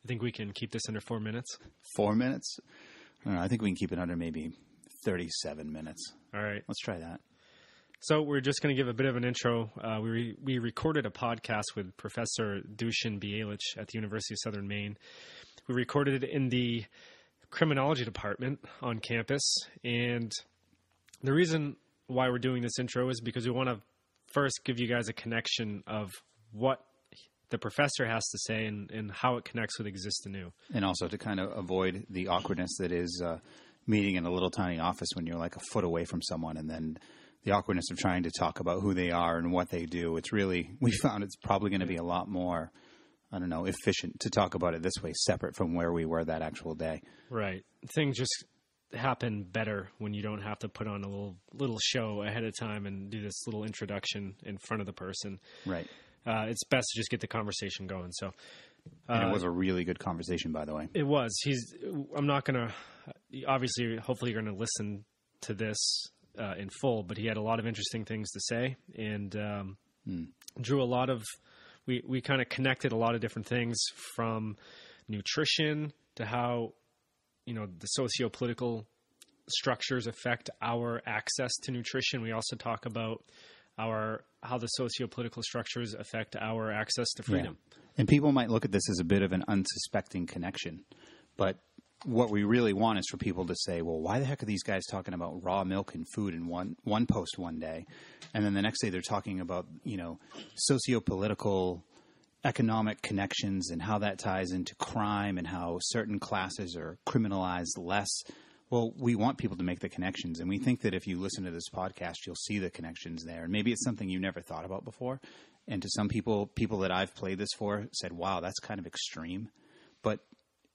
I think we can keep this under 4 minutes. 4 minutes? I don't know. I think we can keep it under maybe 37 minutes. All right. Let's try that. So we're just going to give a bit of an intro. We recorded a podcast with Professor Dusan Bjelic at the University of Southern Maine. We recorded it in the criminology department on campus. And the reason why we're doing this intro is because we want to first give you guys a connection of what the professor has to say and how it connects with Exist Anew. And also to kind of avoid the awkwardness that is meeting in a little tiny office when you're like a foot away from someone, and then the awkwardness of trying to talk about who they are and what they do. It's really, we found it's probably going to be a lot more, efficient to talk about it this way, separate from where we were that actual day. Right. Things just happen better when you don't have to put on a little show ahead of time and do this little introduction in front of the person. Right. It's best to just get the conversation going. So, and it was a really good conversation, by the way. It was. I'm not going to, obviously, hopefully you're going to listen to this in full, but he had a lot of interesting things to say and drew a lot of, we kind of connected a lot of different things from nutrition to how, the socio-political structures affect our access to nutrition. We also talk about how the socio-political structures affect our access to freedom. Yeah. And people might look at this as a bit of an unsuspecting connection, but what we really want is for people to say, well, why the heck are these guys talking about raw milk and food in one post one day, and then the next day they're talking about, socio-political economic connections and how that ties into crime and how certain classes are criminalized less. Well, we want people to make the connections, and we think that if you listen to this podcast, you'll see the connections there. And maybe it's something you never thought about before. And to some people that I've played this for said, wow, that's kind of extreme. But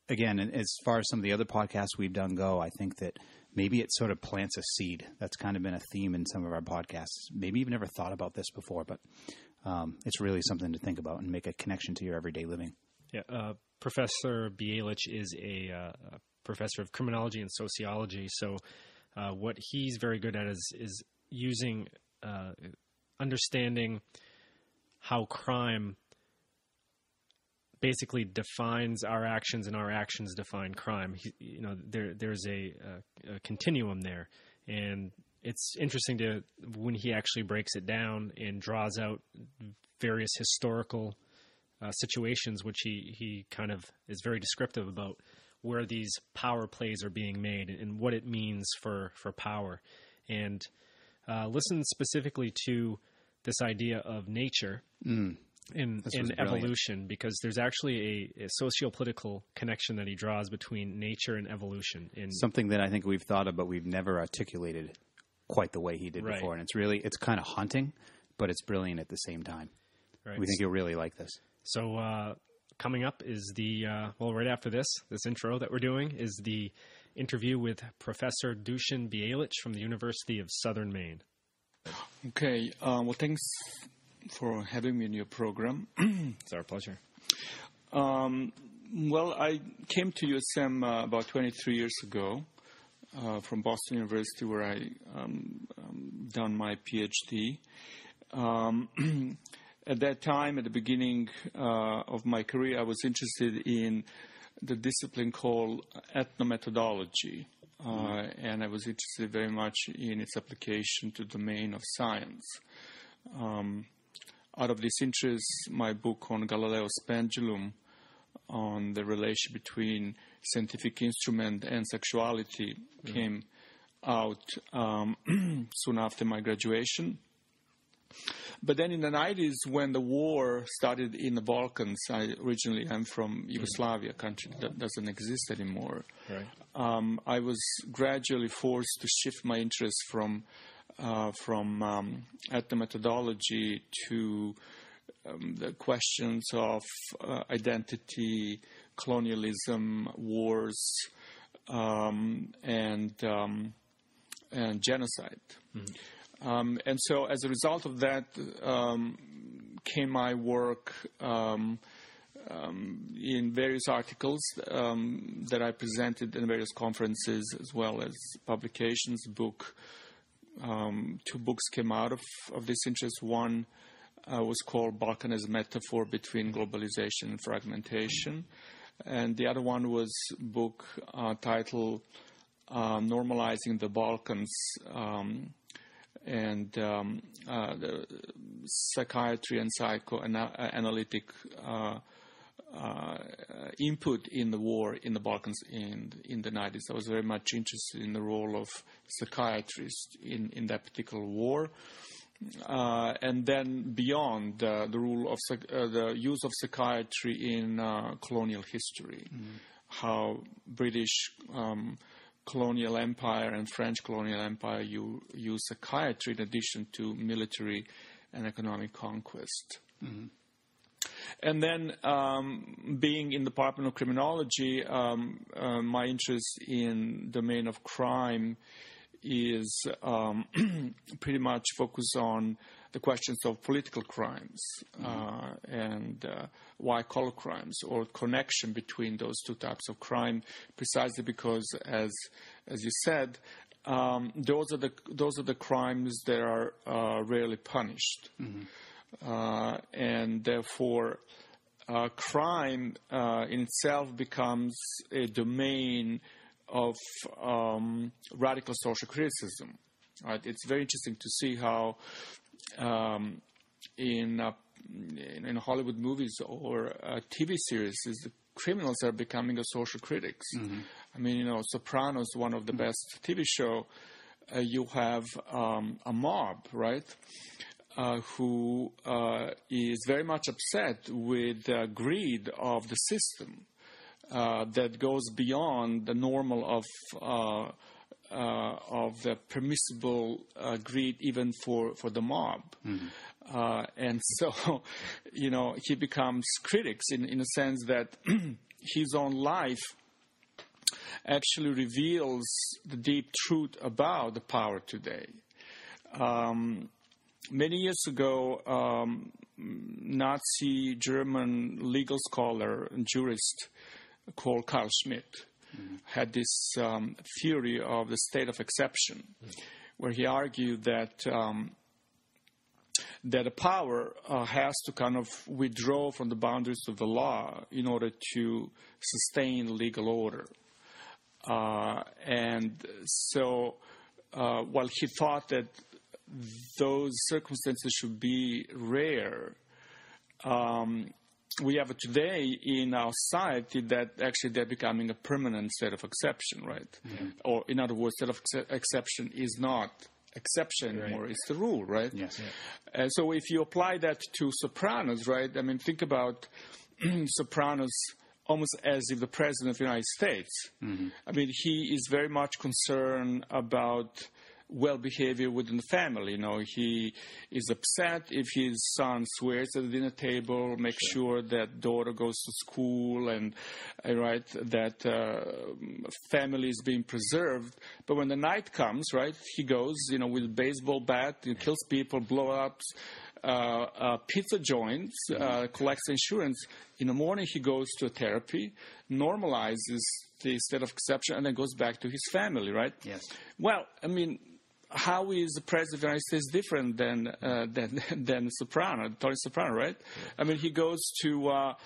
again, as far as some of the other podcasts we've done go, I think that maybe it sort of plants a seed. That's kind of been a theme in some of our podcasts. Maybe you've never thought about this before, but it's really something to think about and make a connection to your everyday living. Yeah, Professor Bjelic is a professor of criminology and sociology. So what he's very good at is using understanding how crime basically defines our actions and our actions define crime. There's a continuum there, and it's interesting when he actually breaks it down and draws out various historical situations, which he kind of is very descriptive about where these power plays are being made and what it means for power. And listen specifically to this idea of nature in evolution, because there's actually a socio-political connection that he draws between nature and evolution. Something that I think we've thought of, but we've never articulated quite the way he did before. And it's kind of haunting, but it's brilliant at the same time. Right. We think you'll really like this. So coming up is right after this intro that we're doing is the interview with Professor Dusan Bjelic from the University of Southern Maine. Okay. Well, thanks for having me in your program. It's our pleasure. Well, I came to USM about 23 years ago from Boston University, where I done my PhD. At that time, at the beginning of my career, I was interested in the discipline called ethnomethodology, and I was interested very much in its application to the domain of science. Out of this interest, my book on Galileo's pendulum, on the relation between scientific instrument and sexuality, came out soon after my graduation. But then in the 90s, when the war started in the Balkans, I originally am from Yugoslavia, a country that doesn't exist anymore. Right. I was gradually forced to shift my interest from ethnomethodology to the questions of identity, colonialism, wars, and genocide. Mm-hmm. And so as a result of that came my work in various articles that I presented in various conferences, as well as publications, book. 2 books came out of this interest. One was called Balkan as Metaphor Between Globalization and Fragmentation. and the other one was a book titled Normalizing the Balkans, and the psychiatry and psychoanalytic input in the war in the Balkans in the 90s. I was very much interested in the role of psychiatrists in that particular war. And then beyond the role of the use of psychiatry in colonial history, how British colonial empire and French colonial empire use psychiatry in addition to military and economic conquest. Mm-hmm. And then, being in the Department of Criminology, my interest in the domain of crime is pretty much focused on the questions of political crimes and white-collar crimes, or connection between those two types of crime, precisely because, as you said, those are the crimes that are rarely punished. Mm-hmm. And therefore, crime in itself becomes a domain of radical social criticism. Right? It's very interesting to see how in Hollywood movies or TV series, the criminals are becoming a social critics. Mm-hmm. I mean, Sopranos, one of the best TV show. You have a mob, right? Who is very much upset with the greed of the system that goes beyond the normal of the permissible greed even for the mob. Mm-hmm. And so, he becomes critics in a sense that his own life actually reveals the deep truth about the power today. Many years ago, Nazi German legal scholar and jurist called Carl Schmitt had this theory of the state of exception, where he argued that a power has to kind of withdraw from the boundaries of the law in order to sustain legal order. And so while he thought that those circumstances should be rare, we have today in our society that actually they're becoming a permanent state of exception, right? Yeah. Or in other words, state of exception is not exception anymore, right. It's the rule, right? Yes. Yeah. And so if you apply that to Sopranos, right, I mean, think about Sopranos almost as if the President of the United States. Mm-hmm. I mean, he is very much concerned about well-behavior within the family. He is upset if his son swears at the dinner table, makes sure that daughter goes to school, and right, that family is being preserved. But when the night comes, right, he goes, with a baseball bat, kills people, blow-ups, pizza joints, collects insurance. In the morning, he goes to a therapy, normalizes the state of exception, and then goes back to his family, right? Yes. Well, I mean, how is the President of the United States different than Soprano, Tony Soprano, right? Yeah. I mean, he goes to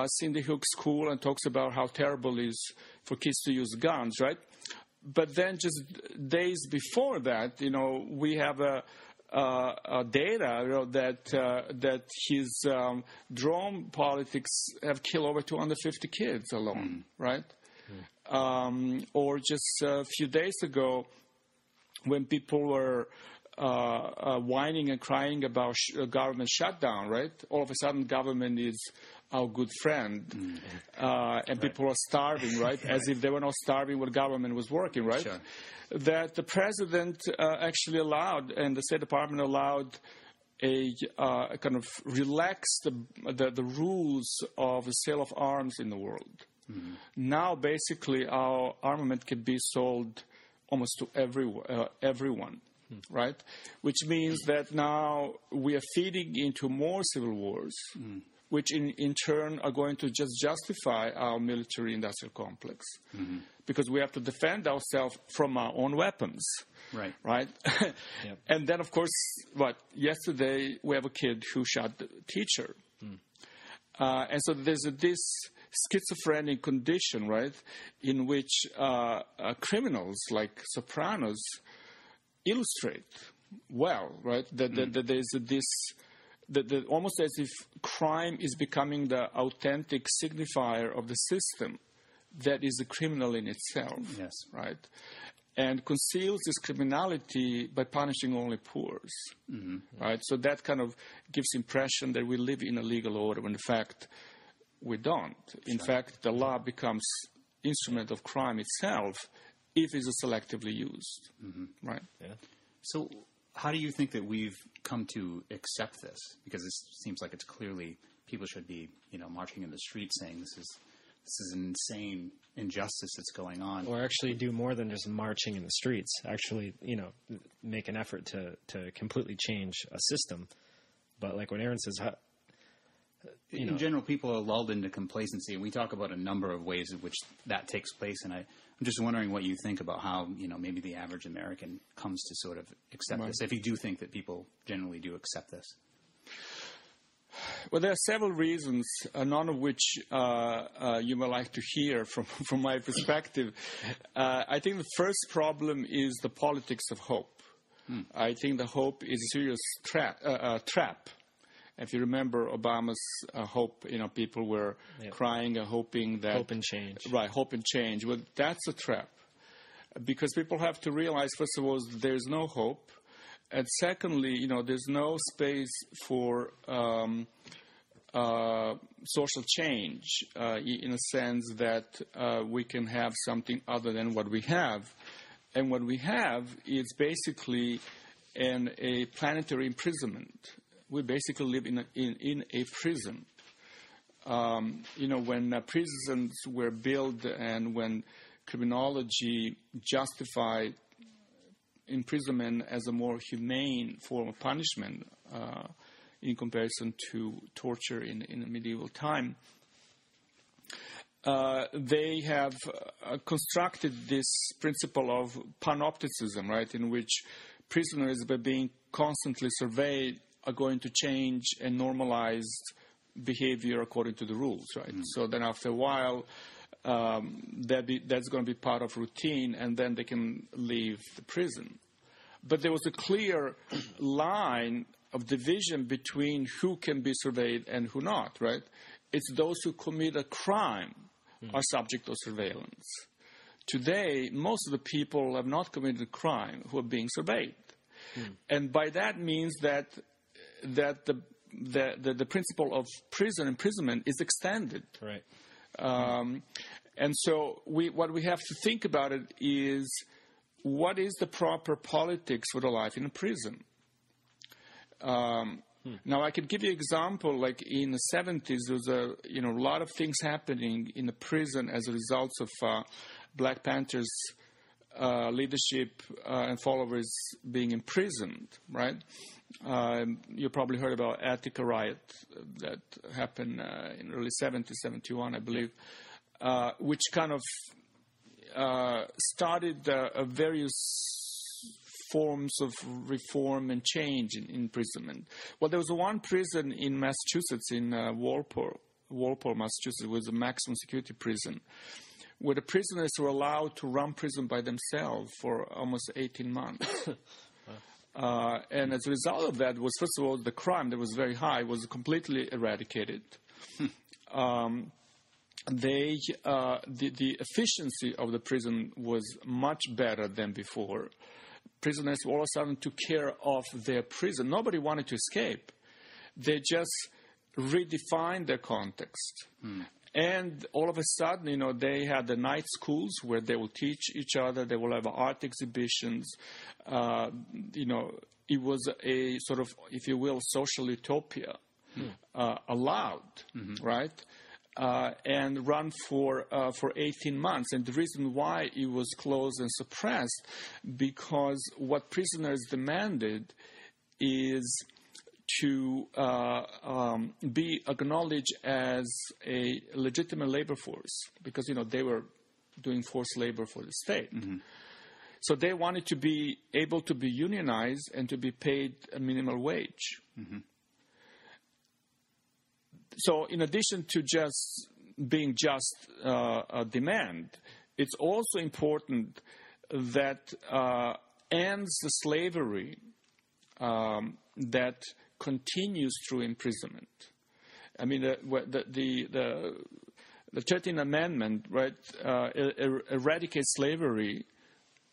Cindy Hook School and talks about how terrible it is for kids to use guns, right? But then just days before that, we have a data that his drone politics have killed over 250 kids alone, right? Or just a few days ago, when people were whining and crying about government shutdown, right? All of a sudden, government is our good friend, and people are starving, right? As if they were not starving when government was working, right? Sure. That the president actually allowed, and the State Department allowed, a kind of relax the rules of the sale of arms in the world. Mm-hmm. Now, basically, our armament can be sold almost to everyone, right? Which means that now we are feeding into more civil wars, which in turn are going to just justify our military-industrial complex, because we have to defend ourselves from our own weapons, right? Yep. And then, of course, yesterday we have a kid who shot the teacher. And so there's this schizophrenic condition, right, in which criminals like sopranos illustrate well, right, that there's this, almost as if crime is becoming the authentic signifier of the system that is a criminal in itself, yes, right, and conceals this criminality by punishing only poors, right? So that kind of gives impression that we live in a legal order, when in fact we don't. In fact, the law becomes instrument of crime itself if it is selectively used, right? Yeah. So how do you think that we've come to accept this? Because it seems like it's clearly people should be, marching in the streets saying this is an insane injustice that's going on. Or actually do more than just marching in the streets. Actually, make an effort to completely change a system. But like what Aaron says, in general, people are lulled into complacency, and we talk about a number of ways in which that takes place. And I'm just wondering what you think about how, maybe the average American comes to sort of accept this, if you do think that people generally do accept this. Well, there are several reasons, none of which you may like to hear from my perspective. I think the first problem is the politics of hope. I think the hope is a serious trap. If you remember Obama's hope, people were crying, hoping that... Hope and change. Right, hope and change. Well, that's a trap. Because people have to realize, first of all, there's no hope. And secondly, there's no space for social change in a sense that we can have something other than what we have. And what we have is basically a planetary imprisonment. We basically live in a prison. When prisons were built and when criminology justified imprisonment as a more humane form of punishment in comparison to torture in a medieval time, they have constructed this principle of panopticism, right, in which prisoners, by being constantly surveyed, are going to change and normalize behavior according to the rules, right? So then after a while, that's going to be part of routine, and then they can leave the prison. But there was a clear line of division between who can be surveyed and who not, right? It's those who commit a crime are subject to surveillance. Today, most of the people have not committed a crime who are being surveyed. And by that means that the principle of imprisonment is extended. Right. And so what we have to think about it is, what is the proper politics for the life in a prison? Now, I can give you an example. Like in the 70s, there was a lot of things happening in the prison as a result of Black Panthers' leadership and followers being imprisoned, right? You probably heard about Attica riot that happened in early 70s, 71, I believe, which kind of started various forms of reform and change in imprisonment. Well, there was one prison in Massachusetts, in Walpole, Massachusetts, was a maximum security prison, where the prisoners were allowed to run prison by themselves for almost 18 months. And as a result of that was, first of all, the crime that was very high was completely eradicated. The efficiency of the prison was much better than before. Prisoners all of a sudden took care of their prison. Nobody wanted to escape. They just redefined their context. And all of a sudden, they had the night schools where they will teach each other. They will have art exhibitions. It was a sort of, if you will, social utopia allowed, right? And run for 18 months. And the reason why it was closed and suppressed, because what prisoners demanded is to be acknowledged as a legitimate labor force, because, they were doing forced labor for the state. So they wanted to be able to be unionized and to be paid a minimal wage. So in addition to just being just a demand. It's also important that ends the slavery that continues through imprisonment. I mean, the 13th Amendment, right, eradicates slavery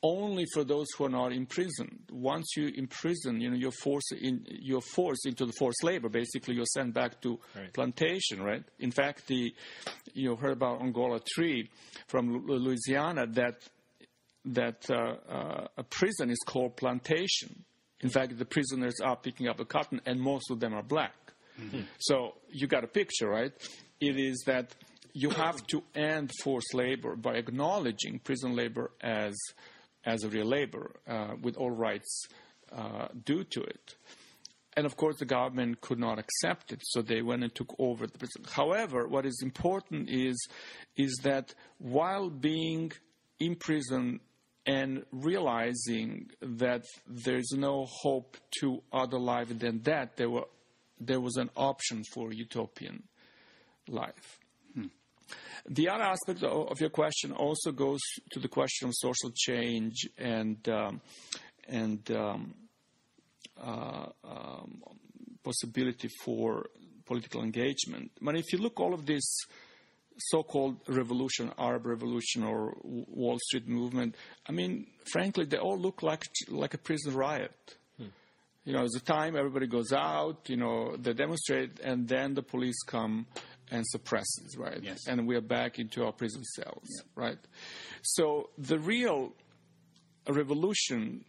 only for those who are not imprisoned. Once you imprison, you're forced into the forced labor. Basically, you're sent back to plantation, right? In fact, you heard about Angola 3 from Louisiana that a prison is called plantation. In fact, the prisoners are picking up the cotton, and most of them are black. Mm-hmm. So you got a picture, right? It is that you have to end forced labor by acknowledging prison labor as a real labor with all rights due to it. And, of course, the government could not accept it, so they went and took over the prison. However, what is important is that while being in prison and realizing that there's no hope to other life than that, there was an option for utopian life. The other aspect of your question also goes to the question of social change and possibility for political engagement. But if you look all of this so-called revolution, Arab revolution or Wall Street movement, I mean, frankly, they all look like a prison riot. It's a time everybody goes out, they demonstrate, and then the police come and suppresses, right? Yes. And we are back into our prison cells, right? So the real revolution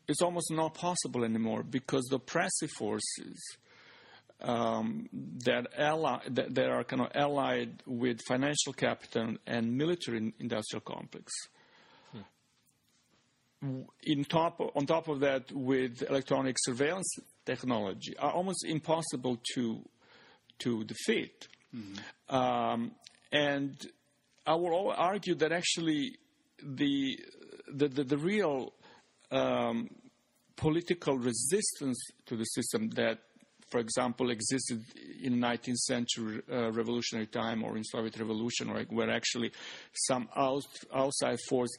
is almost not possible anymore because the oppressive forces that are kind of allied with financial capital and military industrial complex. On top of that, with electronic surveillance technology, are almost impossible to defeat. Mm-hmm. And I will argue that actually the real political resistance to the system that, for example, existed in 19th century revolutionary time or in Soviet Revolution, right, where actually some outside force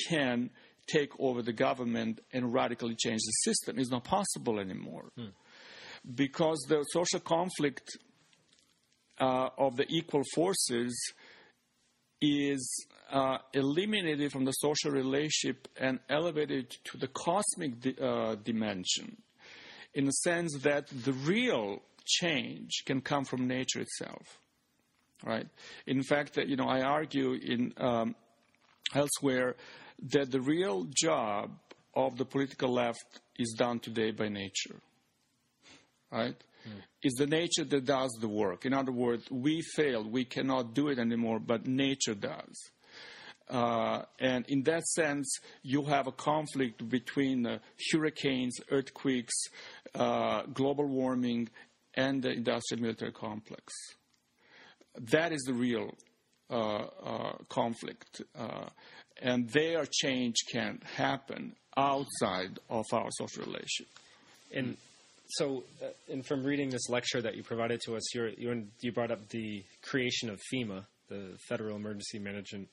can take over the government and radically change the system, is not possible anymore. Because the social conflict of the equal forces is eliminated from the social relationship and elevated to the cosmic dimension, in the sense that the real change can come from nature itself, right? In fact, I argue in elsewhere that the real job of the political left is done today by nature, right? It's the nature that does the work. In other words, we failed. We cannot do it anymore, but nature does. And in that sense, you have a conflict between hurricanes, earthquakes, global warming, and the industrial military complex. That is the real conflict. And their change can happen outside of our social relationship. And so, and from reading this lecture that you provided to us, you brought up the creation of FEMA, the Federal Emergency Management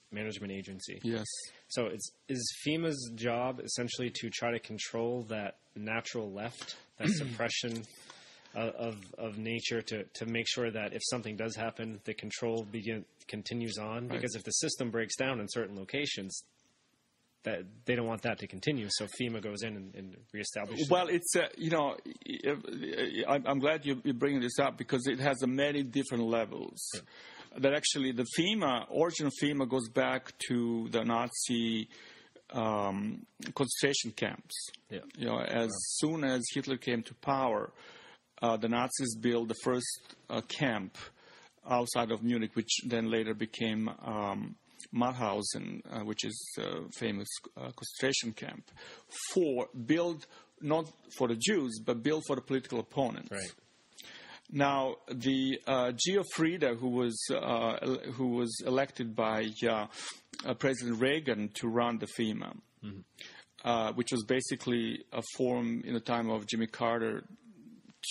Agency. Yes. So is FEMA's job essentially to try to control that natural left, that suppression of nature, to make sure that if something does happen, the control continues on? Right. Because if the system breaks down in certain locations, that they don't want that to continue, so FEMA goes in and reestablishes. Well, it's I'm glad you're bringing this up because it has many different levels. Yeah. That actually the origin of FEMA goes back to the Nazi concentration camps. Yeah. As soon as Hitler came to power, the Nazis built the first camp outside of Munich, which then later became Mauthausen, which is a famous concentration camp, built not for the Jews, but built for the political opponents. Right. Now, the Geo Frieda, who was elected by President Reagan to run the FEMA, which was basically a form in the time of Jimmy Carter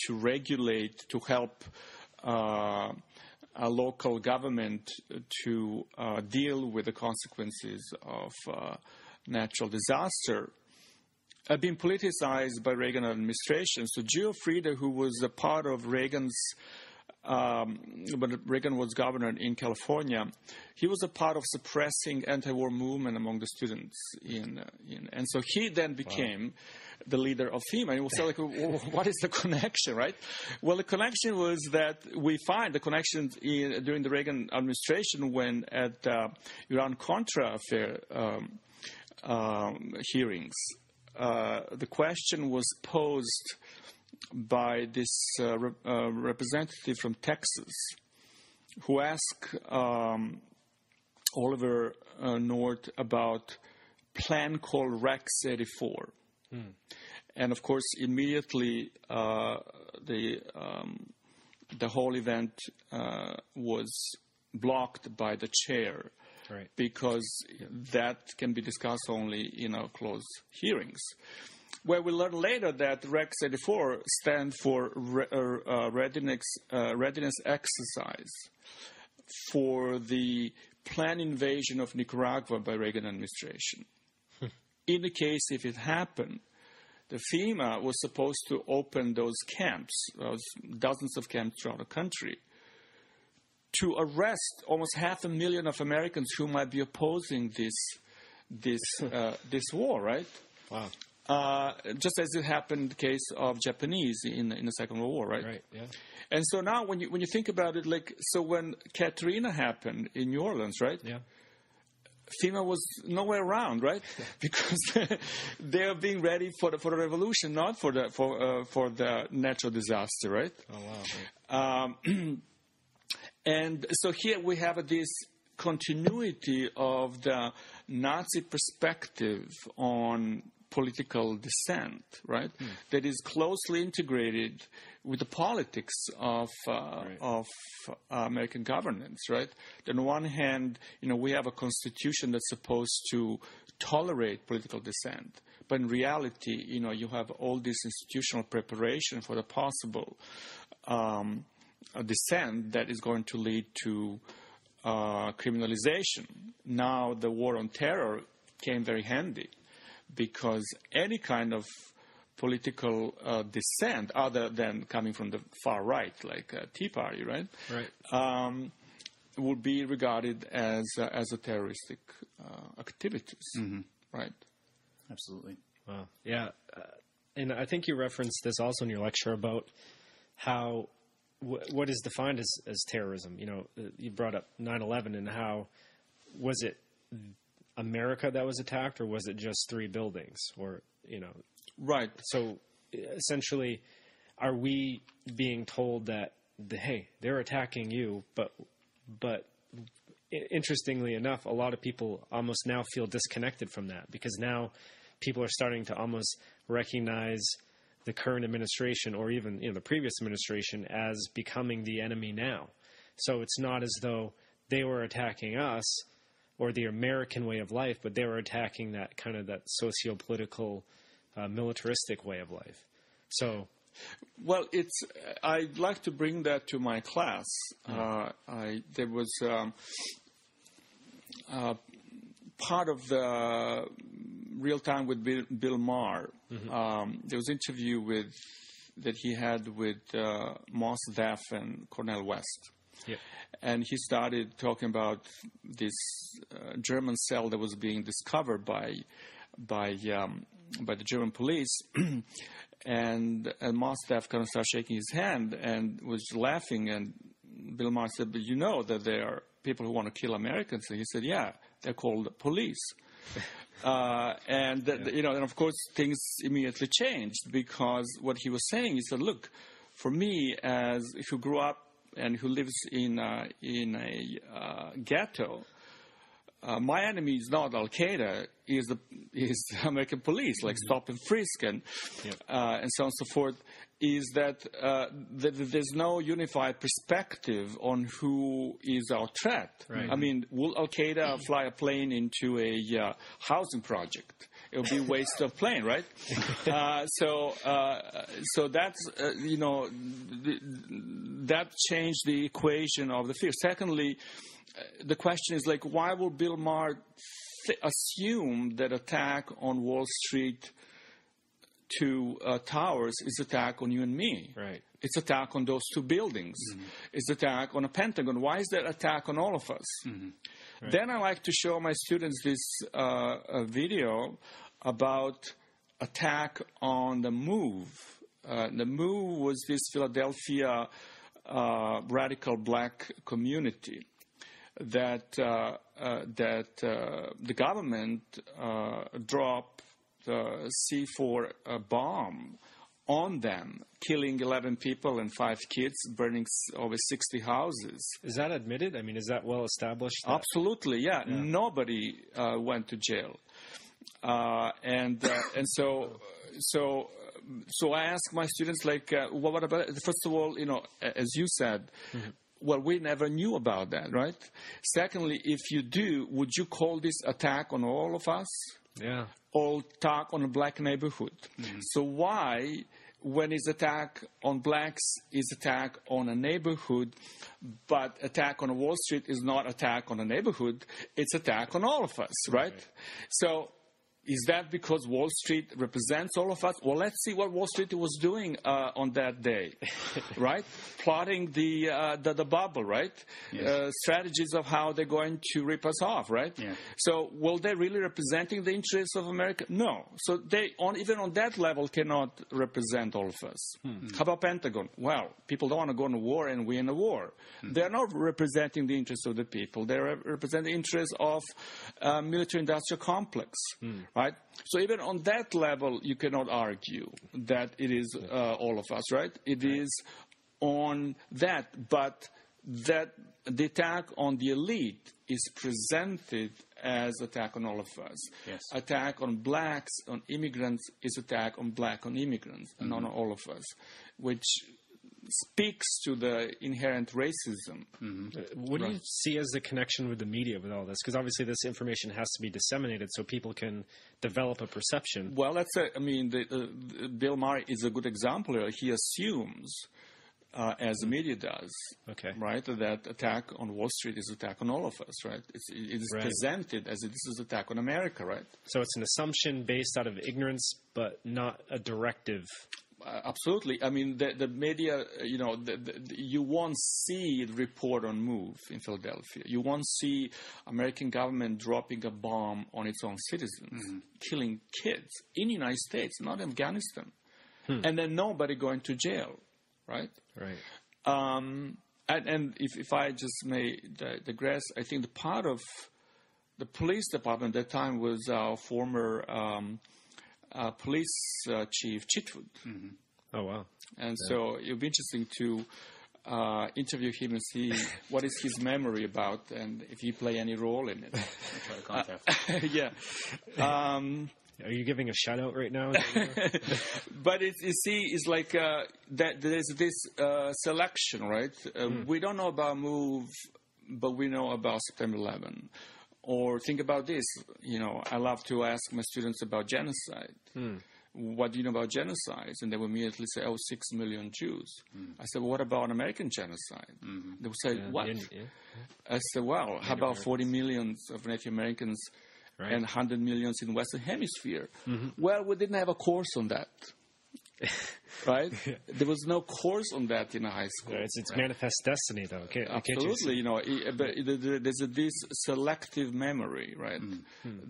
to regulate, to help local government to deal with the consequences of natural disaster have been politicized by Reagan administration. So Gio Frieda, who was a part of Reagan's, when Reagan was governor in California, he was a part of suppressing anti-war movement among the students and so he then became the leader of FEMA. And we'll say, like, well, what is the connection, right? Well, the connection was that we find the connection during the Reagan administration when at Iran-Contra affair hearings, the question was posed by this representative from Texas who asked Oliver North about plan called Rex 84. And of course, immediately the whole event was blocked by the chair, right, because that can be discussed only in closed hearings. Where we learned later that Rex 84 stands for readiness exercise for the planned invasion of Nicaragua by Reagan administration. In the case if it happened, the FEMA was supposed to open those camps, those dozens of camps throughout the country, to arrest almost 500,000 of Americans who might be opposing this war, right? Wow. Just as it happened in the case of Japanese in the Second World War, right? Right. Yeah. And so now, when you think about it, like, so when Katrina happened in New Orleans, right? Yeah. FEMA was nowhere around, right? Because they are being ready for the revolution, not for the natural disaster, right? Oh wow! Right. And so here we have this continuity of the Nazi perspective on political dissent, right? That is closely integrated with the politics of American governance, right? On the one hand, we have a constitution that's supposed to tolerate political dissent, but in reality, you have all this institutional preparation for the possible dissent that is going to lead to criminalization. Now, the war on terror came very handy, because any kind of political dissent, other than coming from the far right, like Tea Party, right? Right. Would be regarded as a terroristic activities, right? Absolutely. Wow. Yeah, and I think you referenced this also in your lecture about how what is defined as terrorism. You brought up 9/11, and how was it America that was attacked, or was it just 3 buildings, or Right. So essentially, are we being told that hey, they're attacking you, but interestingly enough, a lot of people almost now feel disconnected from that, because now people are starting to almost recognize the current administration, or even the previous administration, as becoming the enemy now. So it's not as though they were attacking us or the American way of life, but they were attacking that kind of that socio-political, militaristic way of life. So, well, I'd like to bring that to my class. There was part of the Real Time with Bill Maher. There was an interview that he had with Mos Def and Cornel West. Yep. And he started talking about this German cell that was being discovered by the German police, and Mos Def kind of started shaking his hand and was laughing. And Bill Maher said, "But you know that there are people who want to kill Americans." And he said, "Yeah, they're called police." And of course things immediately changed, because what he was saying, he said, "Look, for me, as who grew up and who lives in a ghetto, my enemy is not Al Qaeda; is the American police, like stop and frisk and so on and so forth." Is that there's no unified perspective on who is our threat. Right. I mean, will Al Qaeda fly a plane into a housing project? It would be a waste of plane, right? So that's that changed the equation of the fear. Secondly, the question is like, why will Bill Maher assume that attack on Wall Street to towers is attack on you and me? Right. It's attack on those two buildings. It's attack on a Pentagon. Why is that attack on all of us? Right. Then I like to show my students this video about attack on the Move. The Move was this Philadelphia radical black community that the government dropped the C4 bomb on them, killing 11 people and 5 kids, burning over 60 houses. Is that admitted? I mean, is that well established? Absolutely, yeah. Nobody went to jail, and so I ask my students, like, well, what about? First of all, as you said. Well, we never knew about that, right? Secondly, if you do, would you call this attack on all of us? Yeah. Or attack on a black neighborhood? So why, when it's attack on blacks, is attack on a neighborhood, but attack on Wall Street is not attack on a neighborhood, it's attack on all of us, right? So is that because Wall Street represents all of us? Well, let's see what Wall Street was doing on that day, right? Plotting the bubble, right? Yes. Strategies of how they're going to rip us off, right? Yeah. So, will they really representing the interests of America? No. So they, even on that level, cannot represent all of us. How about Pentagon? Well, people don't want to go into war and win a war. They're not representing the interests of the people. They represent the interests of military-industrial complex. Right? So even on that level, you cannot argue that it is all of us, right? It is on that, but that the attack on the elite is presented as attack on all of us. Yes. Attack on blacks, on immigrants, is attack on black on immigrants, and not on all of us, which speaks to the inherent racism. What do you see as the connection with the media with all this? Because obviously this information has to be disseminated so people can develop a perception. Well, Bill Maher is a good example here. He assumes, as the media does, right, that attack on Wall Street is attack on all of us, right? It is presented as this is attack on America, right? So it's an assumption based out of ignorance, but not a directive. Absolutely. I mean, the media, you won't see the report on Move in Philadelphia. You won't see American government dropping a bomb on its own citizens, killing kids in the United States, not in Afghanistan. And then nobody going to jail, right? Right. And if I just may digress, I think the part of the police department at that time was our former police chief, Chitwood. Oh, wow. And so it would be interesting to interview him and see what is his memory about and if he play any role in it. Try to contact. Yeah. Are you giving a shout out right now? But it's like that there's this selection, right? We don't know about Move, but we know about September 11. Or think about this, I love to ask my students about genocide. What do you know about genocides? And they will immediately say, 6 million Jews. I said, well, what about American genocide? They would say, what? I said, well, how about 40 millions of Native Americans and 100 millions in Western Hemisphere? Well, we didn't have a course on that. Right? There was no course on that in high school. It's manifest destiny, though. Absolutely, but there's this selective memory, right,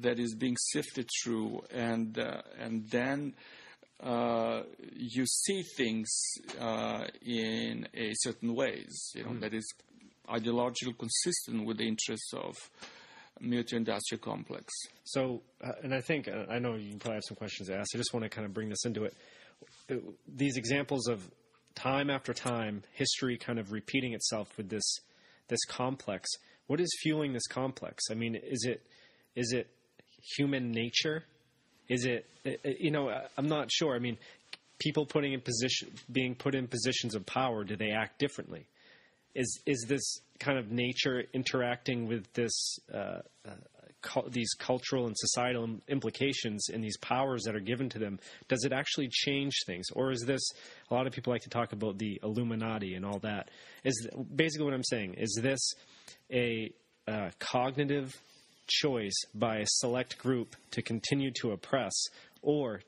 that is being sifted through, and then you see things in a certain ways, that is ideologically consistent with the interests of military-industrial complex. So, and I know you probably have some questions to ask. I just want to kind of bring this into it. These examples of time after time, history kind of repeating itself with this complex. What is fueling this complex? I mean, is it human nature? Is it I'm not sure. I mean, people being put in positions of power, do they act differently? Is this kind of nature interacting with this these cultural and societal implications and these powers that are given to them, does it actually change things? Or is this, a lot of people like to talk about the Illuminati and all that. Is basically what I'm saying, is this a cognitive choice by a select group to continue to oppress, or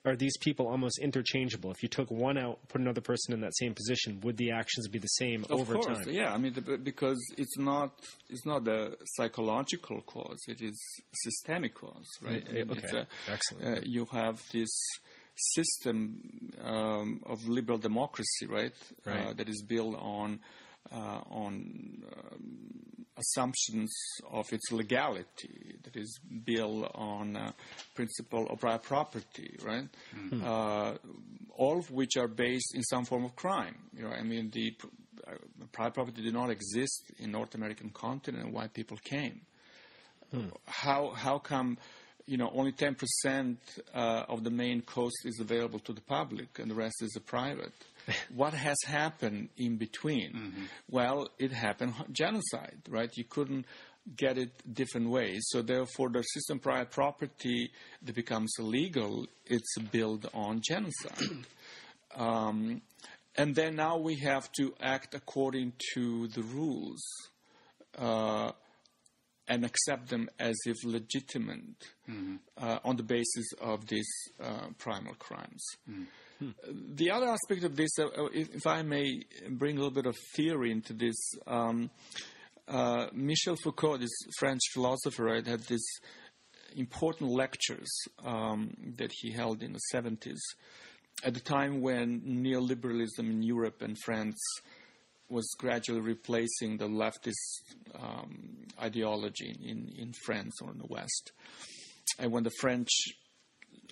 are these people almost interchangeable? If you took one out, put another person in that same position, would the actions be the same over time? Of course, yeah. I mean, because it's not a psychological cause; it is systemic cause, right? Okay, excellent. You have this system of liberal democracy, right? That is built on assumptions of its legality, that is built on principle of private property, right? All of which are based in some form of crime. I mean, the private property did not exist in North American continent, and white people came. How come? Only 10% of the main coast is available to the public, and the rest is private. What has happened in between? Well, it happened genocide, right? You couldn't get it different ways. So therefore, the system of private property that becomes illegal, it's built on genocide. And then now we have to act according to the rules and accept them as if legitimate on the basis of these primal crimes. The other aspect of this, if I may bring a little bit of theory into this, Michel Foucault, this French philosopher, right, had these important lectures that he held in the 70s at the time when neoliberalism in Europe and France was gradually replacing the leftist ideology in France or in the West. And when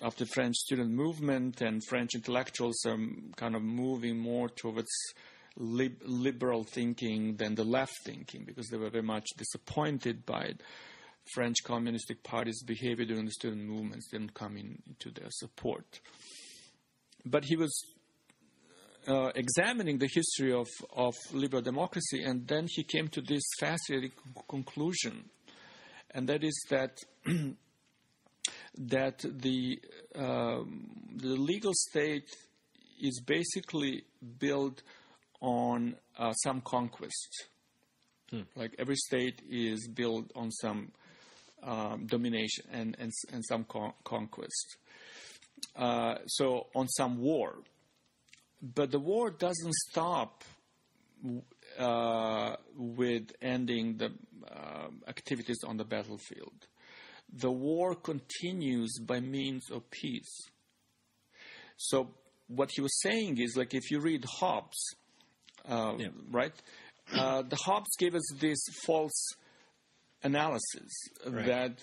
after the French student movement and French intellectuals are kind of moving more towards liberal thinking than the left thinking, because they were very much disappointed by French Communistic Party's behavior during the student movements, didn't come into their support. But he was examining the history of liberal democracy, and then he came to this fascinating conclusion, and that is that the legal state is basically built on some conquest. Like every state is built on some domination and some conquest. So on some war. But the war doesn't stop with ending the activities on the battlefield. The war continues by means of peace. So what he was saying is, like, if you read Hobbes, right? The Hobbes gave us this false analysis that,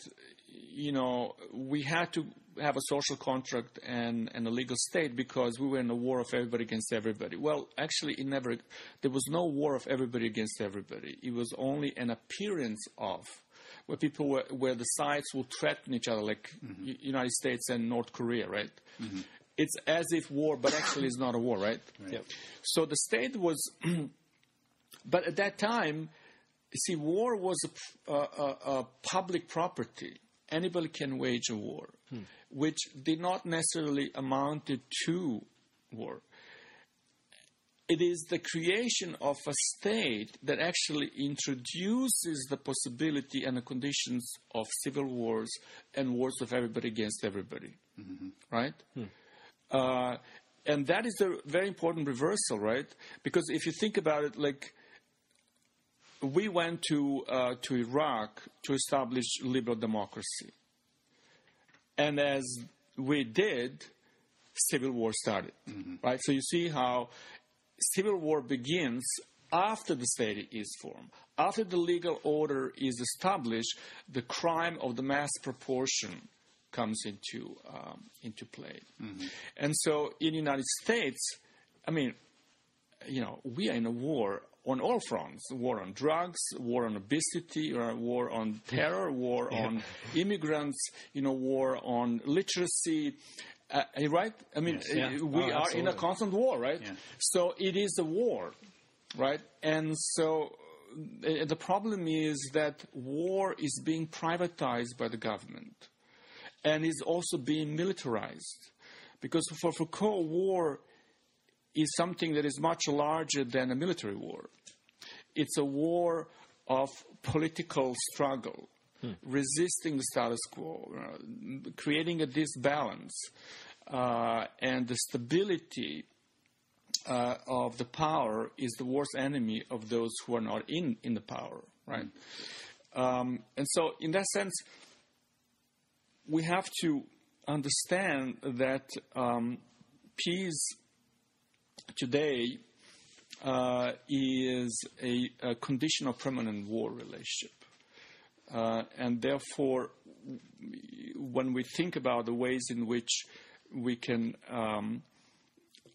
we had to have a social contract and a legal state because we were in a war of everybody against everybody. Well, actually, there was no war of everybody against everybody. It was only an appearance of, where the sides will threaten each other, like United States and North Korea, right? It's as if war, but actually it's not a war, right? Yep. So the state was, but at that time, see, war was a public property. Anybody can wage a war, which did not necessarily amount to war. It is the creation of a state that actually introduces the possibility and the conditions of civil wars and wars of everybody against everybody, right? And that is a very important reversal, right? Because if you think about it, like, we went to Iraq to establish liberal democracy. And as we did, civil war started, right? So you see how civil war begins after the state is formed. After the legal order is established, the crime of the mass proportion comes into play. And so in the United States, I mean, we are in a war on all fronts: war on drugs, war on obesity, war on terror, war on immigrants, war on literacy, right? I mean, we are in a constant war, right? Yeah. So it is a war, right? And so the problem is that war is being privatized by the government and is also being militarized. Because for Foucault, war is something that is much larger than a military war. It's a war of political struggle, resisting the status quo, creating a disbalance, and the stability of the power is the worst enemy of those who are not in the power, right? And so in that sense, we have to understand that peace today is a condition of permanent war relationship. And therefore, when we think about the ways in which we can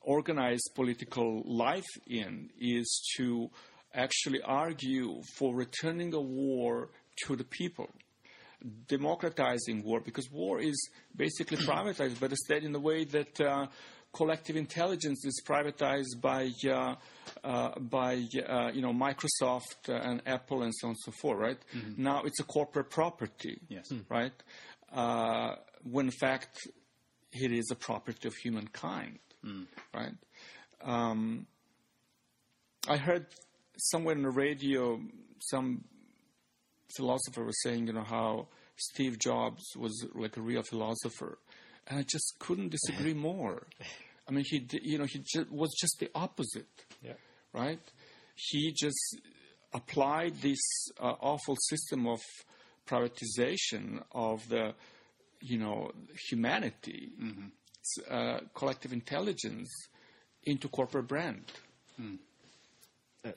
organize political life is to actually argue for returning a war to the people, democratizing war, because war is basically privatized by the state in the way that collective intelligence is privatized by Microsoft and Apple and so on and so forth, right? Mm-hmm. Now it's a corporate property, yes, right? When in fact it is a property of humankind, right? I heard somewhere on the radio some philosopher was saying, how Steve Jobs was like a real philosopher. And I just couldn't disagree more. I mean, he was just the opposite, right? He just applied this awful system of privatization of the, humanity, collective intelligence into corporate brand.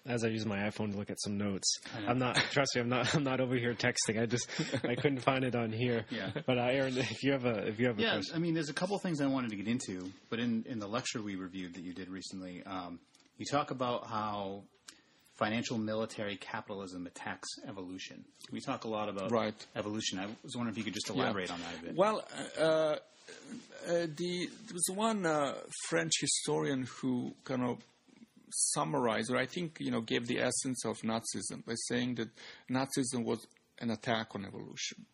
As I use my iPhone to look at some notes, I'm not over here texting. I couldn't find it on here. Yeah. But Aaron, if you have a question. I mean, there's a couple things I wanted to get into, but in the lecture we reviewed that you did recently, you talk about how financial military capitalism attacks evolution. We talk a lot about evolution. I was wondering if you could just elaborate on that a bit. Well, there was one French historian who kind of summarized, or I think, gave the essence of Nazism by saying that Nazism was an attack on evolution.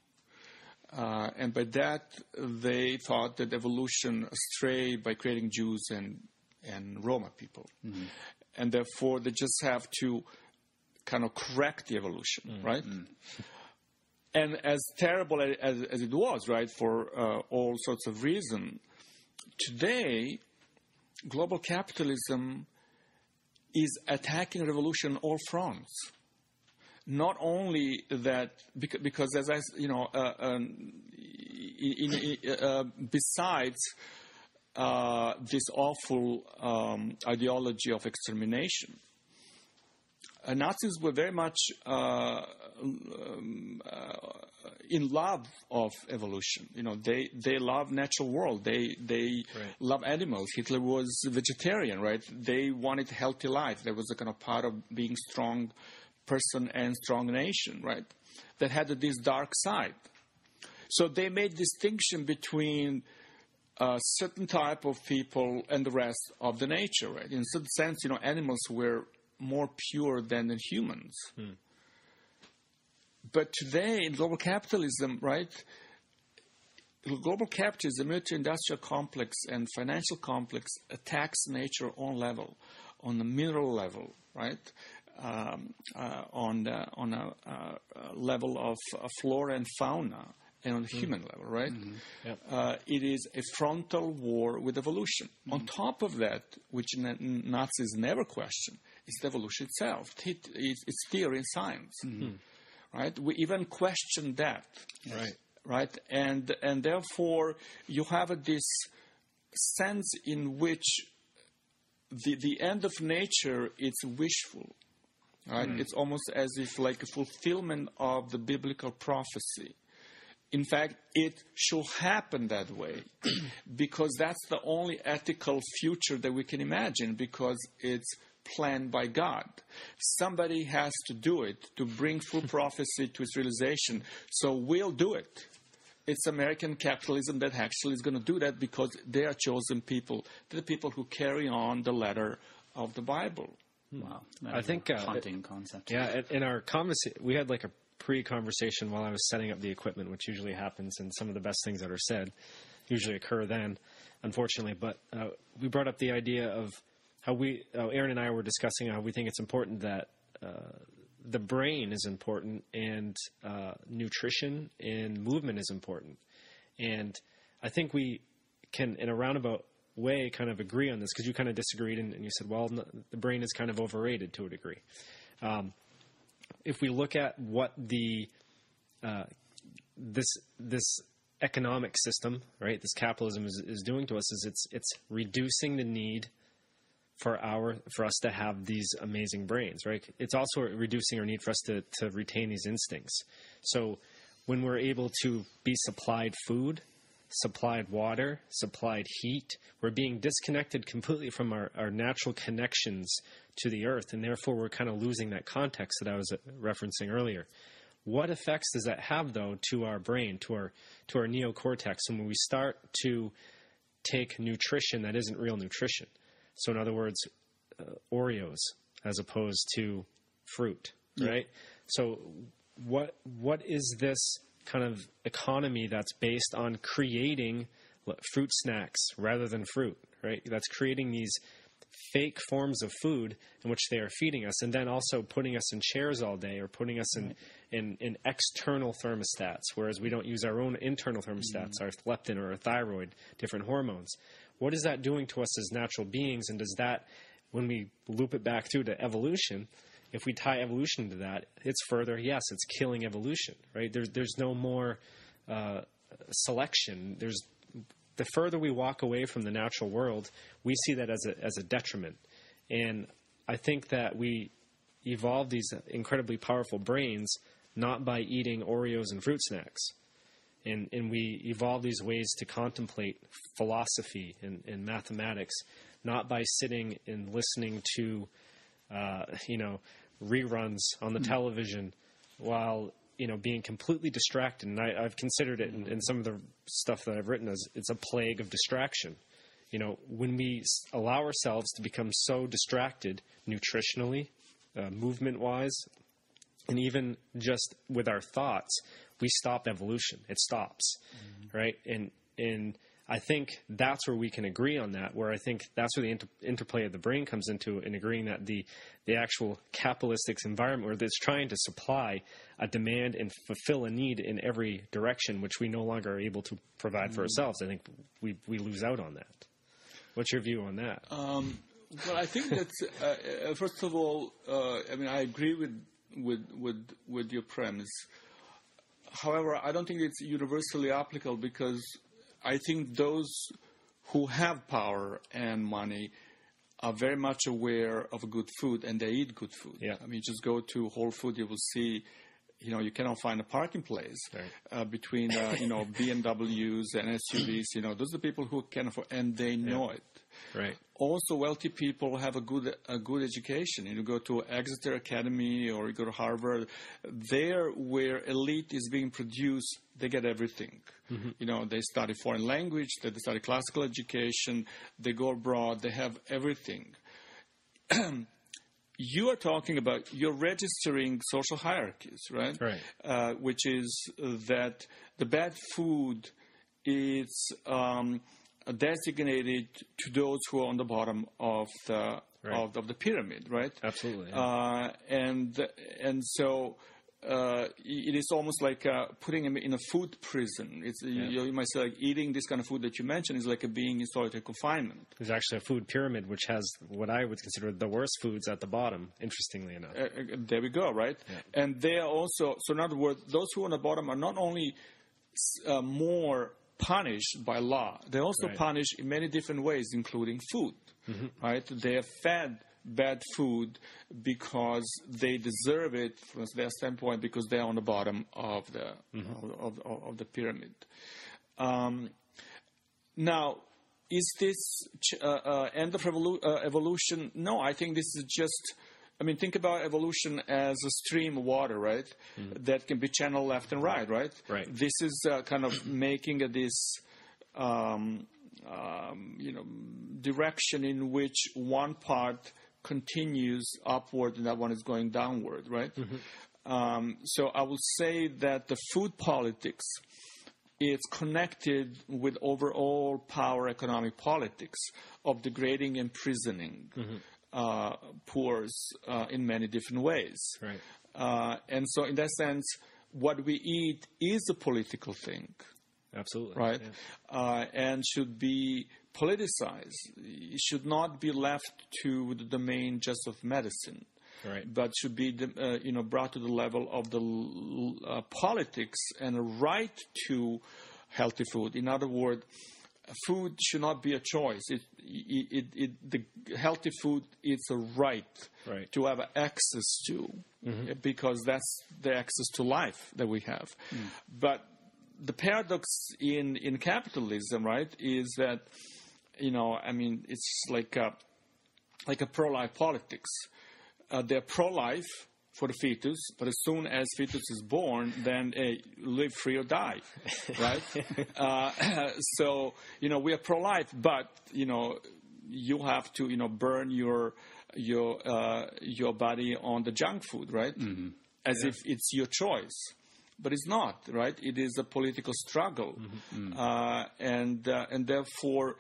And by that, they thought that evolution strayed by creating Jews and Roma people. Mm-hmm. And therefore, they just have to kind of correct the evolution, right? Mm-hmm. And as terrible as it was, right, for all sorts of reasons, today, global capitalism is attacking revolution on all fronts. Not only that, because as I, besides this awful ideology of extermination, Nazis were very much in love of evolution. They love natural world. They love animals. Hitler was vegetarian, right? They wanted a healthy life. That was a kind of part of being strong person and strong nation, right? That had this dark side. So they made distinction between a certain type of people and the rest of the nature, right? In a certain sense, animals were more pure than humans. But today, in global capitalism, right, global capitalism, the military-industrial complex and financial complex attacks nature on level, on the mineral level, right, on a level of flora and fauna, and on the human level, right? Mm-hmm. Yep. It is a frontal war with evolution. Mm-hmm. On top of that, which Nazis never question, is the evolution itself. It's theory and science. Mm-hmm. Right? We even question that. Right? And therefore, you have this sense in which the end of nature is wishful. Right? Mm-hmm. It's almost as if like a fulfillment of the biblical prophecy. In fact, it should happen that way because that's the only ethical future that we can imagine, because it's planned by God. Somebody has to do it to bring full prophecy to its realization. So we'll do it. It's American capitalism that actually is going to do that because they are chosen people. They're the people who carry on the letter of the Bible. Wow. I think haunting concept. Yeah, in our conversation, we had like a pre-conversation while I was setting up the equipment, which usually happens, and some of the best things that are said usually occur then, unfortunately. But we brought up the idea of how Aaron and I were discussing how we think it's important that the brain is important, and nutrition and movement is important. And I think we can, in a roundabout way, kind of agree on this, because you kind of disagreed, and you said, well, the brain is kind of overrated to a degree. If we look at what this economic system, right, this capitalism is doing to us, is it's reducing the need for us to have these amazing brains, right? It's also reducing our need for us to retain these instincts. So when we're able to be supplied food, supplied water, supplied heat, we're being disconnected completely from our natural connections to the earth, and therefore we're kind of losing that context that I was referencing earlier. What effects does that have, though, to our brain, to our neocortex, and when we start to take nutrition that isn't real nutrition? So in other words, Oreos as opposed to fruit, right? So what is this kind of economy that's based on creating fruit snacks rather than fruit, right? That's creating these fake forms of food in which they are feeding us, and then also putting us in chairs all day, or putting us in external thermostats, whereas we don't use our own internal thermostats, our leptin or our thyroid, different hormones. What is that doing to us as natural beings? And does that, when we loop it back through to evolution, if we tie evolution to that, it's further, yes, it's killing evolution, right? There's no more selection. The further we walk away from the natural world, we see that as a detriment. And I think that we evolve these incredibly powerful brains not by eating Oreos and fruit snacks. And we evolve these ways to contemplate philosophy and mathematics, not by sitting and listening to, reruns on the television while, being completely distracted. And I've considered it in some of the stuff that I've written as it's a plague of distraction. When we allow ourselves to become so distracted nutritionally, movement-wise, and even just with our thoughts, we stop evolution. It stops, right? And I think that's where we can agree on that, where I think that's where the interplay of the brain comes into, in agreeing that the actual capitalistic environment, where it's trying to supply a demand and fulfill a need in every direction, which we no longer are able to provide for ourselves. I think we lose out on that. What's your view on that? Well, I think that first of all, I agree with your premise. However, I don't think it's universally applicable, because I think those who have power and money are very much aware of good food, and they eat good food. Yeah. Just go to Whole Foods, you will see, you cannot find a parking place between, BMWs and SUVs. Those are the people who can afford, and they know it. Right. Also, wealthy people have a good education. You go to Exeter Academy or you go to Harvard. There, where elite is being produced, they get everything. Mm-hmm. They study foreign language, they study classical education, they go abroad, they have everything. You are talking about, you're registering social hierarchies, right? Right. Which is that the bad food is designated to those who are on the bottom of the of the pyramid, right? Absolutely. Yeah. And so it is almost like putting them in a food prison. It's you might say, like, eating this kind of food that you mentioned is like being in solitary confinement. There's actually a food pyramid which has what I would consider the worst foods at the bottom, interestingly enough. There we go, right? Yeah. And they are also, so in other words, those who are on the bottom are not only more punished by law, they're also punished in many different ways, including food, right? They are fed bad food because they deserve it from their standpoint, because they're on the bottom of the of the pyramid. Now, is this end of evolution? No, I think this is just. Think about evolution as a stream of water, right? Mm-hmm. That can be channeled left and right, right? Right. This is kind of making this, direction in which one part continues upward and that one is going downward, right? So I will say that the food politics is connected with overall power economic politics of degrading and imprisoning poors in many different ways. Right. And so in that sense, what we eat is a political thing. Absolutely. Right? Yeah. And should be politicized. It should not be left to the domain just of medicine. Right. But should be brought to the level of the politics and a right to healthy food. In other words, food should not be a choice. The healthy food is a right to have access to, because that's the access to life that we have. But the paradox in capitalism, right, is that it's like a pro-life politics. They're pro-life for the fetus, but as soon as fetus is born, then live free or die, right? So we are pro-life, but you have to burn your body on the junk food, right? As if it's your choice, but it's not, right? It is a political struggle, and therefore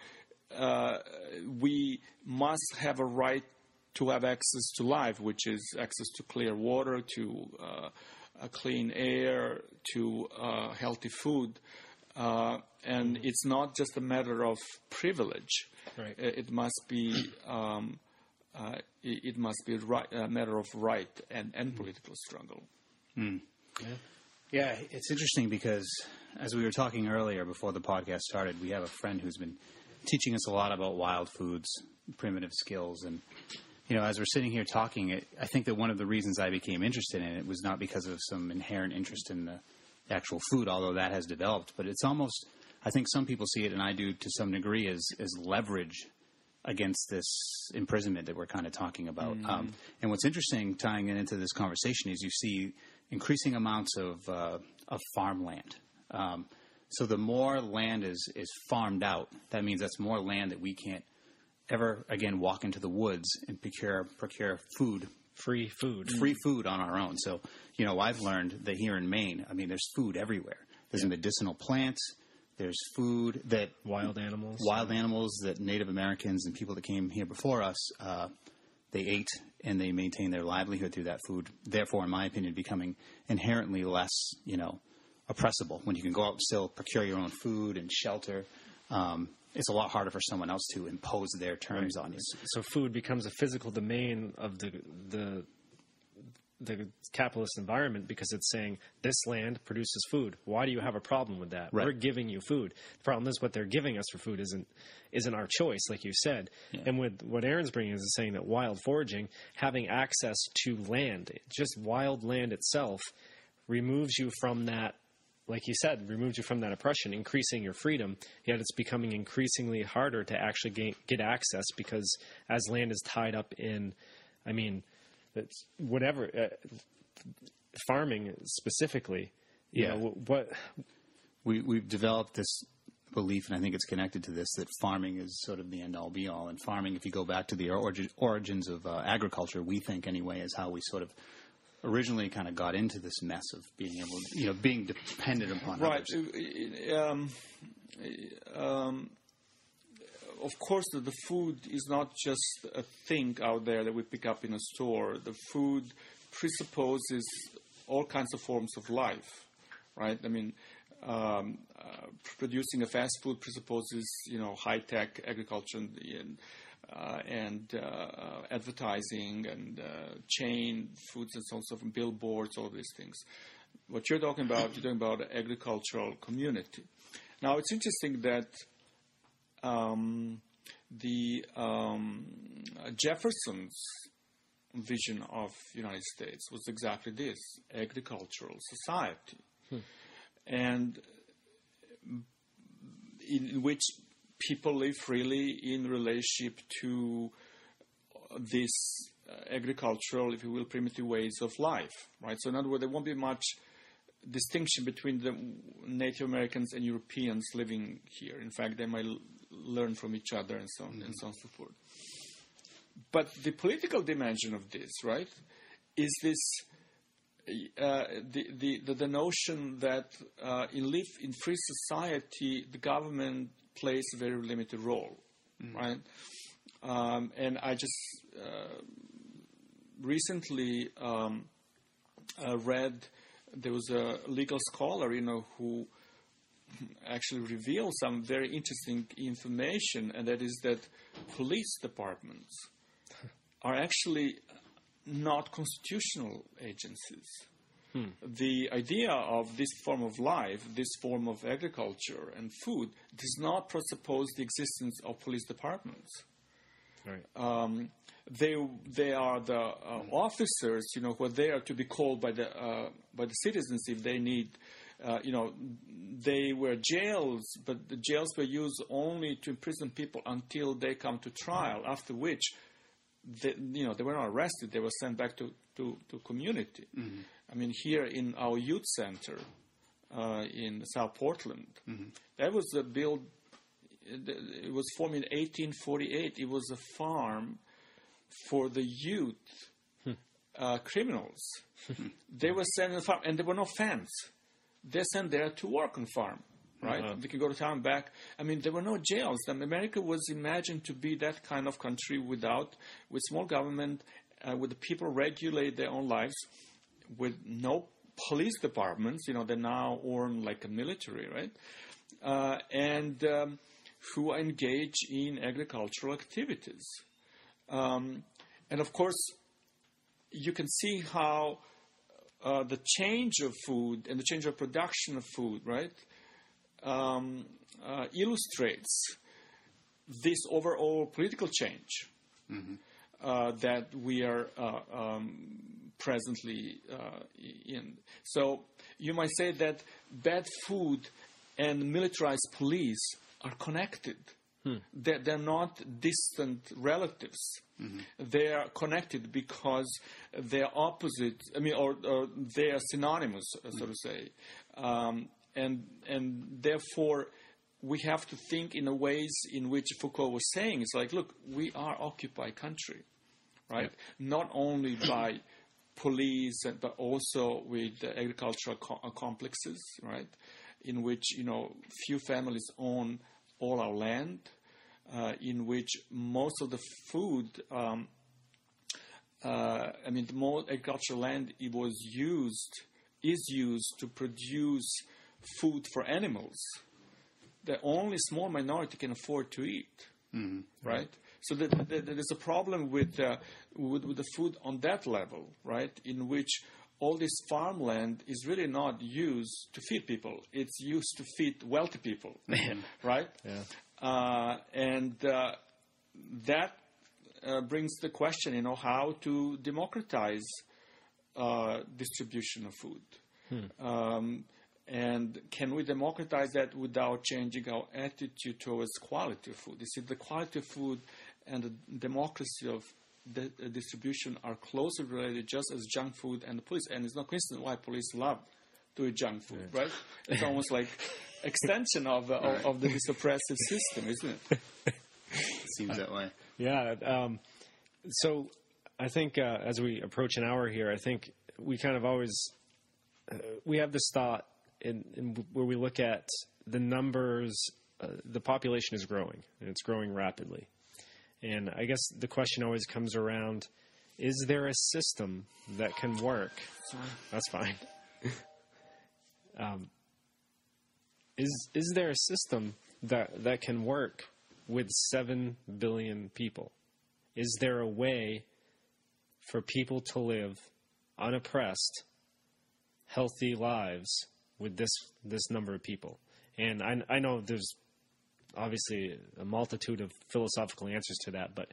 we must have a right to have access to life, which is access to clear water, to clean air, to healthy food. And it's not just a matter of privilege. Right. It must be a matter of right and political struggle. Yeah, it's interesting because as we were talking earlier before the podcast started, we have a friend who's been teaching us a lot about wild foods, primitive skills, and as we're sitting here talking, I think that one of the reasons I became interested in it was not because of some inherent interest in the actual food, although that has developed, but it's almost, I think some people see it, and I do to some degree, as leverage against this imprisonment that we're kind of talking about. And what's interesting, tying it into this conversation, is you see increasing amounts of farmland. So the more land is farmed out, that means that's more land that we can't ever again walk into the woods and procure food. Free food on our own. So, I've learned that here in Maine, there's food everywhere. There's medicinal plants. There's food that wild animals that Native Americans and people that came here before us, they ate and they maintained their livelihood through that food. Therefore, in my opinion, becoming inherently less, oppressible. When you can go out and still procure your own food and shelter, it's a lot harder for someone else to impose their terms on you. So food becomes a physical domain of the capitalist environment because it's saying this land produces food. Why do you have a problem with that? Right. We're giving you food. The problem is what they're giving us for food isn't our choice, like you said. Yeah. And with what Aaron's bringing is saying that wild foraging, having access to land, just wild land itself, removes you from that. Like you said, removes you from that oppression, increasing your freedom, yet it's becoming increasingly harder to actually get access because as land is tied up in, it's whatever, farming specifically, We've developed this belief, and I think it's connected to this, that farming is sort of the end-all, be-all. And farming, if you go back to the origins of agriculture, we think anyway, is how we sort of originally kind of got into this mess of being able, being dependent upon others. Of course, the food is not just a thing out there that we pick up in a store. The food presupposes all kinds of forms of life, right? Producing a fast food presupposes, high-tech agriculture and advertising and chain foods and so on, so from billboards, all these things. What you're talking about an agricultural community. Now, it's interesting that the Jefferson's vision of the United States was exactly this, agricultural society. And in which people live freely in relationship to this agricultural, if you will, primitive ways of life, right? So in other words, there won't be much distinction between the Native Americans and Europeans living here. In fact, they might learn from each other and so on and so forth. But the political dimension of this, right, is this the notion that in free society the government plays a very limited role, right? And I just recently read, there was a legal scholar, who actually revealed some very interesting information, and that is that police departments are actually not constitutional agencies. The idea of this form of life, this form of agriculture and food, does not presuppose the existence of police departments. Right. They are the officers, who are there to be called by the citizens if they need. They were jails, but the jails were used only to imprison people until they come to trial. After which, they were not arrested; they were sent back to community. Mm-hmm. I mean, here in our youth center in South Portland, that was built. It was formed in 1848. It was a farm for the youth criminals. They were sent to the farm, and there were no fence. They're sent there to work on farm, right? They can go to town and back. I mean, there were no jails. America was imagined to be that kind of country with small government, with the people regulate their own lives, with no police departments. They're now run like a military, right? And who engage in agricultural activities. And of course, you can see how the change of food and the change of production of food, right, illustrates this overall political change that we are presently in. So you might say that bad food and militarized police are connected. They're not distant relatives. They are connected because they're opposite. I mean, or they are synonymous, so to say. And therefore, we have to think in the ways in which Foucault was saying. It's like, look, we are occupied country, right? Yep. Not only by police, but also with agricultural complexes, right? In which, few families own all our land, in which most of the food, the more agricultural land is used to produce food for animals that only small minority can afford to eat, right? So there's a problem with the food on that level, right? In which all this farmland is really not used to feed people; it's used to feed wealthy people, right? Yeah. And that brings the question, how to democratize distribution of food. And can we democratize that without changing our attitude towards quality of food? You see, the quality of food and the democracy of the distribution are closely related, just as junk food and the police. And it's not coincidence why police love to eat junk food, right? It's almost like extension of this oppressive system, isn't it? Seems that way. Yeah. So I think as we approach an hour here, I think we kind of always we have this thought in where we look at the numbers. The population is growing, and it's growing rapidly. And I guess the question always comes around: is there a system that can work? Sorry. That's fine. Is there a system that can work with 7 billion people? Is there a way for people to live unoppressed, healthy lives with this number of people? And I know there's obviously a multitude of philosophical answers to that, but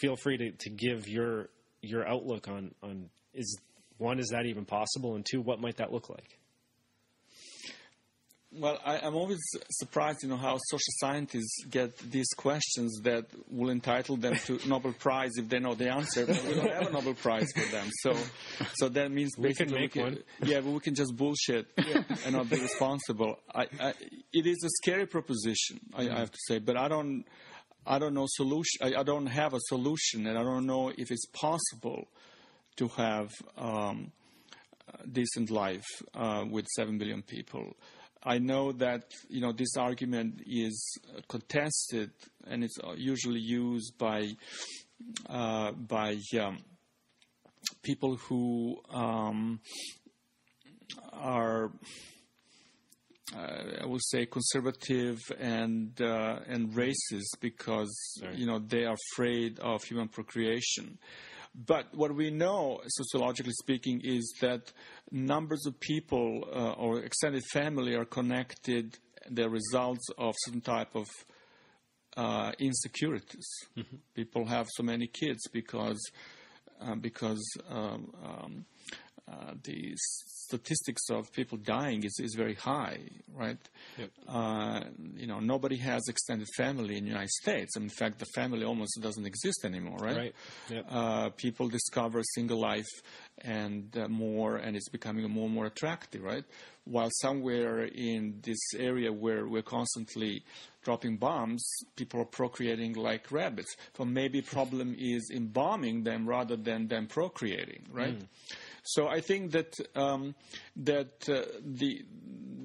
feel free to give your outlook on is that even possible, and two, what might that look like? Well, I'm always surprised, how social scientists get these questions that will entitle them to Nobel Prize if they know the answer. But we don't have a Nobel Prize for them, so that means we can make one. Yeah, but we can just bullshit and not be responsible. It is a scary proposition, I have to say, but I don't know solution. I don't have a solution, and I don't know if it's possible to have decent life with 7 billion people. I know that this argument is contested, and it's usually used by people who are, I would say, conservative and racist because they are afraid of human procreation. But what we know, sociologically speaking, is that numbers of people or extended family are connected. They're results of some type of insecurities. Mm-hmm. People have so many kids because the statistics of people dying is very high, right? Yep. Nobody has extended family in the United States. In fact, the family almost doesn't exist anymore, right? Right. Yep. People discover single life and it's becoming more and more attractive, right? While somewhere in this area where we're constantly dropping bombs, people are procreating like rabbits. So maybe problem is in bombing them rather than them procreating, right? Mm. So I think that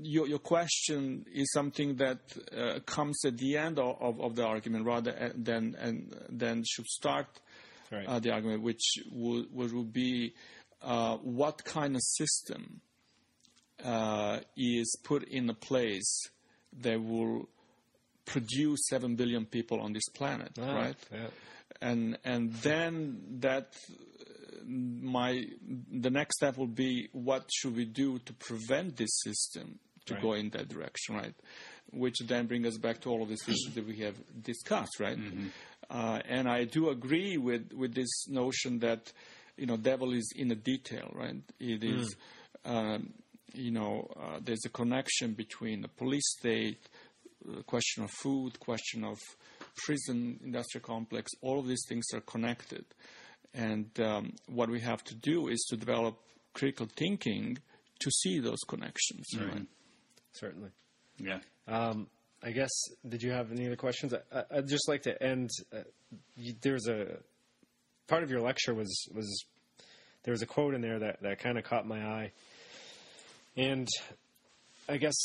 your question is something that comes at the end of the argument rather than should start right. The argument, which would be what kind of system is put in a place that will produce 7 billion people on this planet, right? Yeah. And then that. The next step will be what should we do to prevent this system to right. go in that direction, right? Which then brings us back to all of these issues that we have discussed, right? Mm-hmm. And I do agree with this notion that devil is in the detail, right? It is there's a connection between the police state, question of food, question of prison, industrial complex. All of these things are connected. And what we have to do is to develop critical thinking to see those connections. Right. Certainly. Yeah. I guess, did you have any other questions? I'd just like to end. There's a part of your lecture was there was a quote in there that kind of caught my eye. And I guess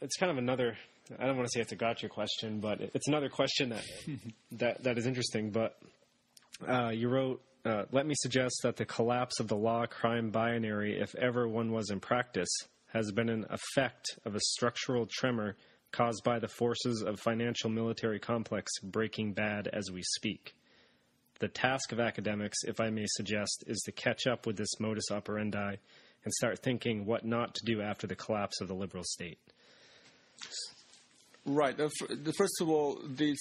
it's kind of another, I don't want to say it's a gotcha question, but it's another question that is interesting. But you wrote, let me suggest that the collapse of the law-crime binary, if ever one was in practice, has been an effect of a structural tremor caused by the forces of financial military complex breaking bad as we speak. The task of academics, if I may suggest, is to catch up with this modus operandi and start thinking what not to do after the collapse of the liberal state. Right. First of all, this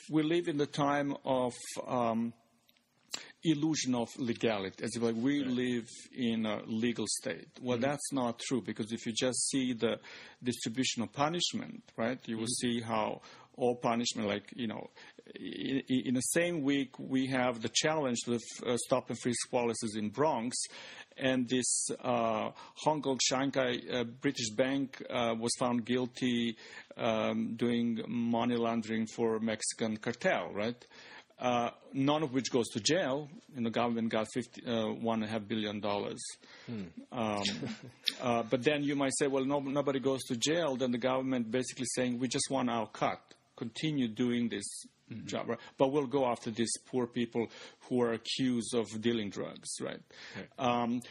we live in the time of illusion of legality, as if like we live in a legal state. Well, that's not true, because if you just see the distribution of punishment, right, you will see how all punishment, like, in the same week we have the challenge to the stop and frisk policies in Bronx, and this Hong Kong Shanghai British bank was found guilty doing money laundering for Mexican cartel, right? None of which goes to jail, and the government got $1.5 billion. But then you might say, well, nobody goes to jail. Then the government basically saying, we just want our cut. Continue doing this job, right? But we'll go after these poor people who are accused of dealing drugs, right?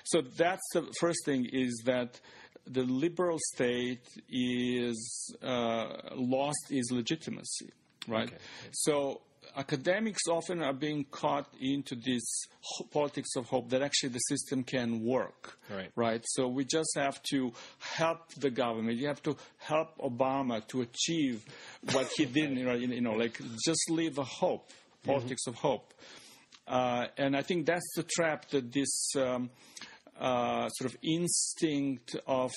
So that's the first thing, is that the liberal state is lost its legitimacy, right? Okay. So academics often are being caught into this politics of hope that actually the system can work, right? So we just have to help the government. You have to help Obama to achieve what he didn't, like just leave a hope, politics of hope. And I think that's the trap that this sort of instinct of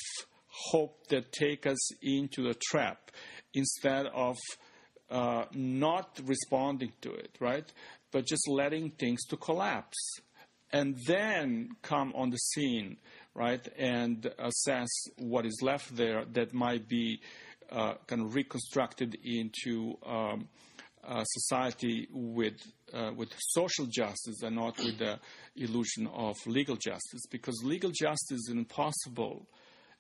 hope that take us into the trap instead of not responding to it, right? But just letting things to collapse, and then come on the scene, right? And assess what is left there that might be kind of reconstructed into society with social justice and not with the illusion of legal justice, because legal justice is impossible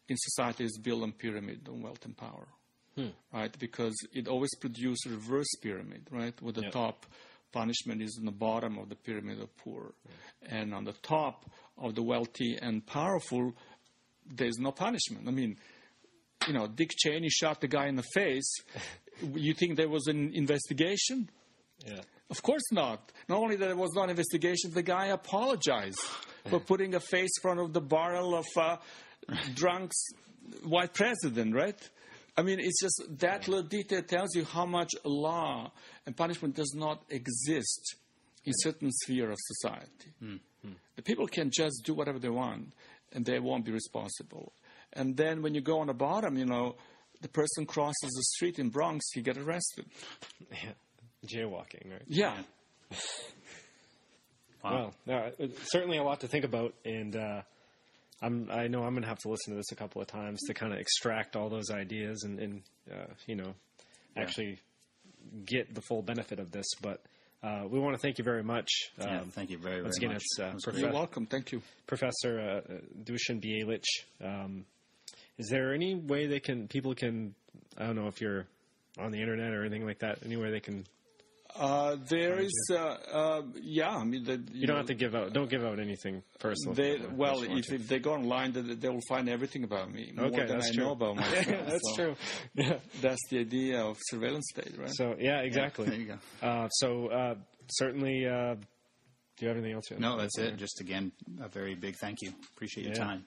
in societies built on pyramid, on wealth and power, right? Because it always produces a reverse pyramid, right? With the top punishment is on the bottom of the pyramid of poor, and on the top of the wealthy and powerful, there's no punishment. I mean, Dick Cheney shot the guy in the face. You think there was an investigation? Yeah. Of course not. Not only that there was not an investigation, the guy apologized for putting a face in front of the barrel of drunk's white president, right? I mean, it's just that little detail tells you how much law and punishment does not exist in certain sphere of society. The people can just do whatever they want, and they won't be responsible. And then when you go on the bottom, the person crosses the street in Bronx, he get arrested. Yeah. Jaywalking, right? Yeah. Wow. Well, certainly a lot to think about, and I know I'm going to have to listen to this a couple of times to kind of extract all those ideas and actually get the full benefit of this. But we want to thank you very much. Thank you very, once very again, much. You're welcome. Thank you. Professor Dusan Bjelic. Is there any way people can, I don't know if you're on the internet or anything like that, anywhere they can... There is, I mean... You don't have to don't give out anything personal. If they go online, they will find everything about me. More than I know about myself. That's true. Yeah. That's the idea of surveillance state, right? So, yeah, exactly. Yeah, there you go. Certainly, do you have anything else? No, that's it. Just, again, a very big thank you. Appreciate your time.